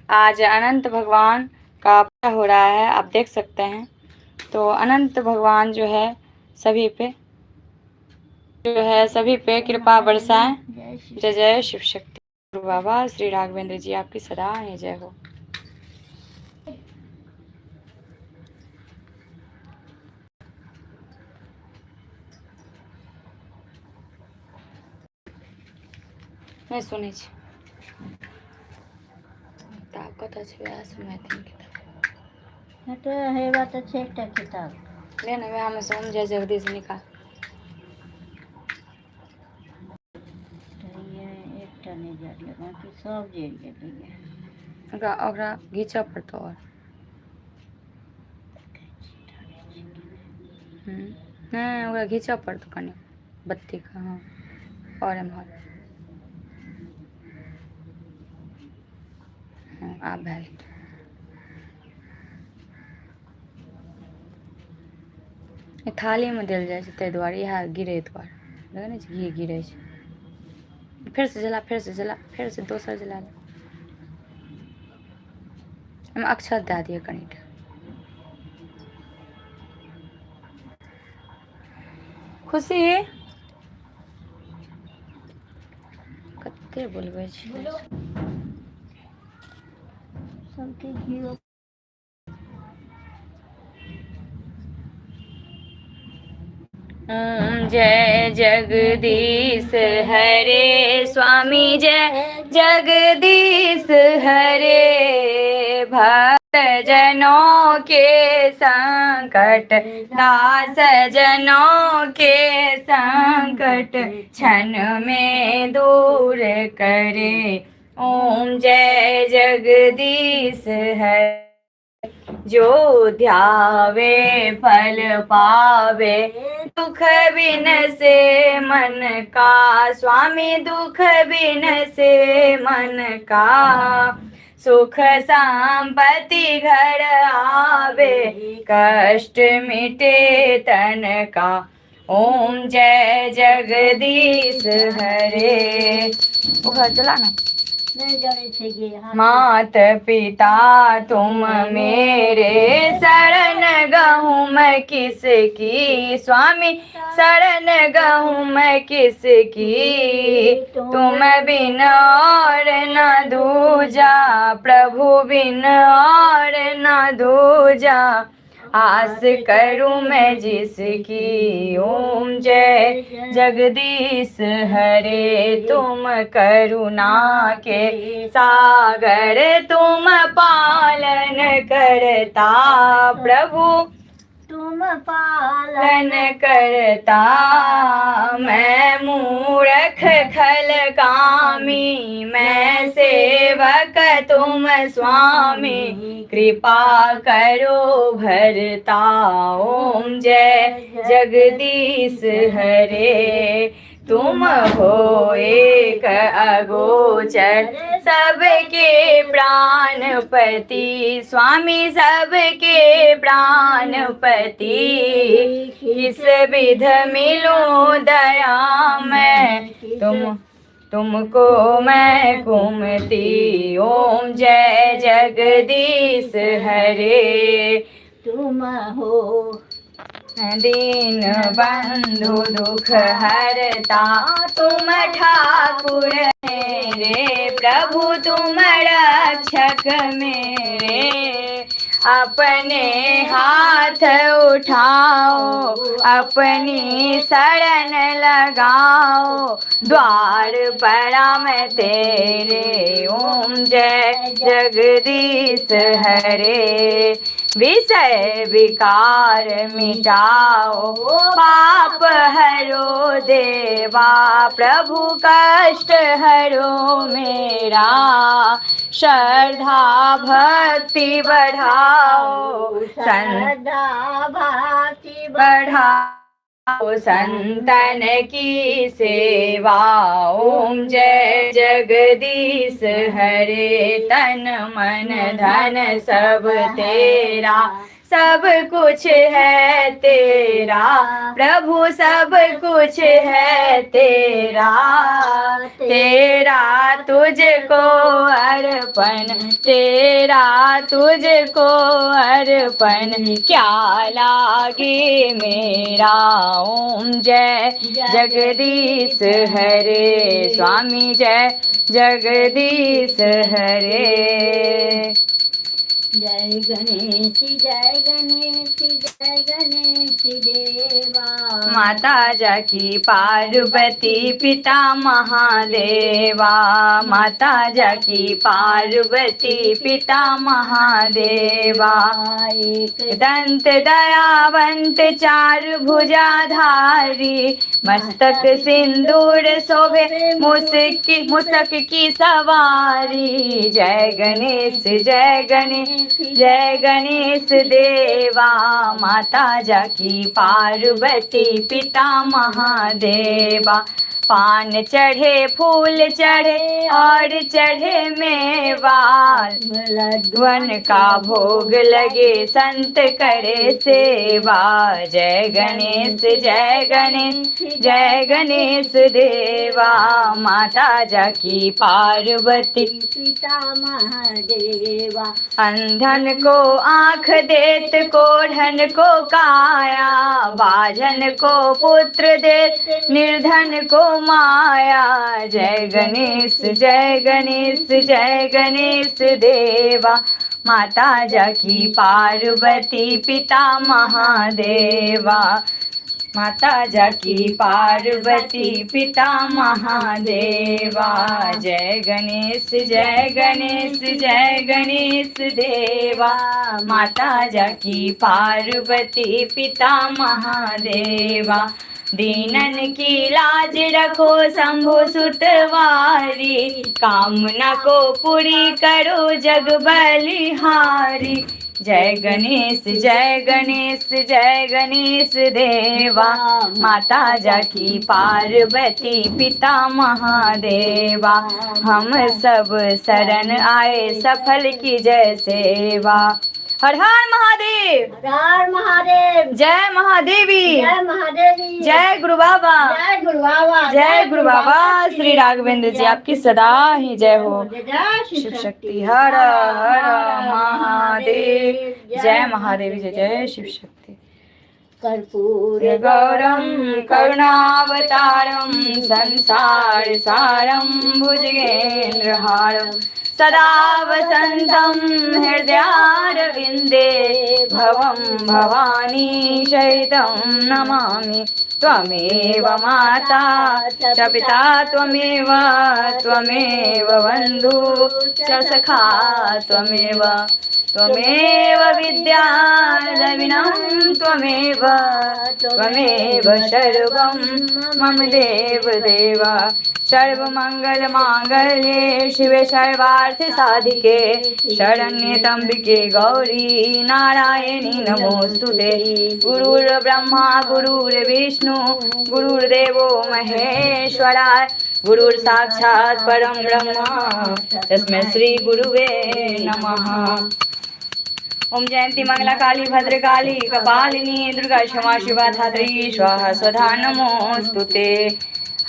आज अनंत भगवान का पूजा हो रहा है, आप देख सकते हैं। तो अनंत भगवान जो है सभी पे कृपा बरसाएं। जय जय शिव शक्ति। गुरु बाबा श्री राघवेंद्र जी आपकी सदा ही जय हो। मैं सुनी छी ताकत अछि वएह सुनैथिन किताब हटे हेबा तऽ छै एकटा किताब ले ने वएह में सोम जय जगदीश निकाल एकटा नहीं जाइए बाकी सब जल गेलै ओकरा घींचऽ पड़तौ और नहीं ओकरा घींचऽ पड़तौ कनि बत्ती का। हाँ और एम्हर आब भए गेल। थाली में देल जाइ छै ताहि दुआरे इएह गिरे दुआरे देखै नहि छै घी गिरै छै। फेर से जला फेर से दोसर जला ले। एहिमे अक्षत दए दिअ कनिटा। खुशी कते बोलबै छी सबके घी जय जगदीश हरे स्वामी जय जगदीश हरे। भक्त जनों के संकट दास जनों के संकट क्षण में दूर करे। ओम जय जगदीश हरे। जो ध्यावे फल पावे दुख बिन से मन का स्वामी दुख बिन से मन का सुख संपत्ति घर आवे कष्ट मिटे तन का। ओम जय जगदीश हरे। वो चला ना नहीं जाने चाहिए। मात पिता तुम मेरे शरण गहूँ मैं किसकी स्वामी शरण गहूँ मैं किसकी। तुम बिन और न दूजा प्रभु बिन और न दूजा आस करूं मैं जिसकी। ओम जय जगदीश हरे। तुम करुणा के सागर तुम पालन करता प्रभु तुम पालन पालन करता। मैं मूर्ख खल कामी मैं सेवक तुम स्वामी कृपा करो भरता। ओम जय जगदीश हरे। तुम हो एक अगोचर सबके प्राणपति स्वामी सबके प्राणपति। किस विध मिलूं दया मैं तुमको मैं कुमति। ओम जय जगदीश हरे। तुम हो दीन बंधु दुख हरता तुम ठाकुर मेरे प्रभु तुम रक्षक मेरे। अपने हाथ उठाओ अपनी शरण लगाओ द्वार पड़ा मैं तेरे। ओम जय जगदीश हरे। विषय विकार मिटाओ पाप हरो देवा प्रभु कष्ट हरो मेरा। श्रद्धा भक्ति बढ़ाओ श्रद्धा भक्ति बढ़ाओ संतन की सेवा। ओम जय जगदीश हरे। तन मन धन सब तेरा सब कुछ है तेरा, प्रभु सब कुछ है तेरा, तेरा तुझको अर्पण, तेरा तुझको अर्पण, क्या लागे मेरा। ओम जय जगदीश हरे, स्वामी जय जगदीश हरे। जय गणेश जय गणेश जय गणेश देवा। माता जाकी पार्वती पिता महादेवा, माता जाकी पार्वती पिता महादेवा। एक दंत दयावंत चार भुजाधारी, मस्तक सिंदूर शोभे मुसक की सवारी। जय गणेश जय गणेश जय गणेश देवा, माता जाकी पार्वती पिता महादेवा। पान चढ़े फूल चढ़े और चढ़े मेवा, वन का भोग लगे संत करे सेवा। जय गणेश जय गणेश जय गणेश देवा, माता जाकी पार्वती पिता महादेवा। अंधन को आँख देत, कोढ़न को काया, बाझन को पुत्र देत, निर्धन को माया। जय गणेश जय गणेश जय गणेश देवा, माता जाकी पार्वती पिता महादेवा, माता जाकी पार्वती पिता महादेवा। जय गणेश जय गणेश जय गणेश देवा, माता जाकी पार्वती पिता महादेवा। दीनन की लाज रखो शंभु सुतवारी, कामना को पूरी करो जग बलिहारी। जय गणेश जय गणेश जय गणेश देवा, माता जाकी पार्वती पिता महादेवा। हम सब शरण आए सफल की जय सेवा। हर हर महादेव, हर हर महादेव, जय महादेवी, जय महादेवी, जय गुरु बाबा, जय गुरु बाबा, जय गुरु बाबा। श्री राघवेंद्र जी आपकी सदा ही जय हो। जय शिव शक्ति हर हर महादेव, जय महादेवी जय जय शिव शक्ति। कर्पूर गौरम करुणावतारम, संसार सारम भुजगेन्द्रहारम, सदा वसन्तं हृदयारविन्दे, भवं भवानी सहितं नमामि। त्वमेव माता च पिता त्वमेव, त्वमेव बन्धु च सखा त्वमेव, त्वमेव विद्या द्रविणं त्वमेव, त्वमेव सर्वं मम देव देव। सर्वमंगल मांगल्ये शिवे सर्वार्थ साधिके, शरण्ये त्र्यंबके गौरी नारायणी नमोस्तुते। गुरुर्ब्रह्मा गुरुर्विष्णु गुरुर्देवो महेश्वरा, गुरुर् साक्षात् परं ब्रह्म तस्मै श्री गुरुवे नमः। ओम जयंती मंगला काली भद्रकाली कपालिनी दुर्गा क्षमा शिवा धात्री स्वाहा स्वधा नमोस्तुते।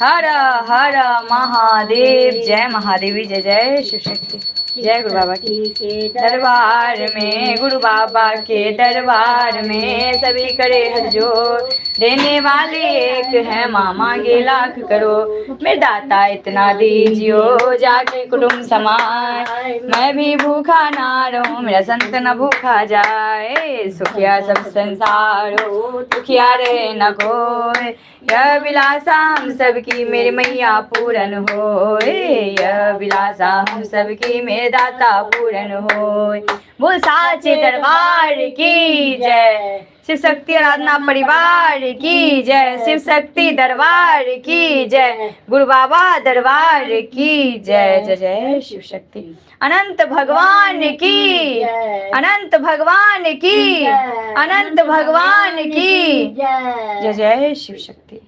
हर हर महादेव, जय महादेवी जय जय शिव शक्ति। जय गुरु बाबा की दरबार में, गुरु बाबा के दरबार में सभी करे हथ जोड़, देने वाले एक है माँ मांगे लाख करो। मेरे दाता इतना दीजियो जाके कुटुंब समाए, मैं भी भूखा ना रहूं मेरा संत न भूखा जाए। सुखिया सब संसार हो दुखिया रहे न कोई, यह विलासा हम सबकी मेरी मैया पूरन होए, यह विलासा हम सबकी मेरे दाता पूरन होए। बोल साचे दरबार की जय, शिव शक्ति आराधना परिवार की जय, शिव शक्ति दरबार की जय, गुरु बाबा दरबार की जय। जय जय शिव शक्ति। अनंत भगवान की, अनंत भगवान की, अनंत भगवान की जय जय शिव शक्ति।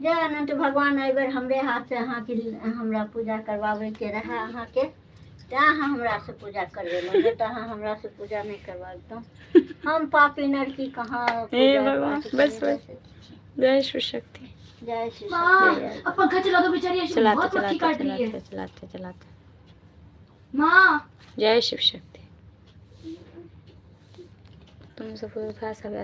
जय अनंत भगवान। एहि बेर हमरे हाथ से अहाँ के हमरा पूजा करवावे के रहे अहाँ के, चाह हमरा से पूजा करवेलो बेटा हाँ हमरा से पूजा नहीं करवा तो हम पापी नरकी कहाँ हे भगवान, बस बस। जय शिव शक्ति। जय श्री अब पंखा चला दो बेचारी ऐसे चलाते बहुत मक्खी काट रही है। चलाते चलाते चलाते। माँ जय शिव शक्ति। तुम सब उठा सब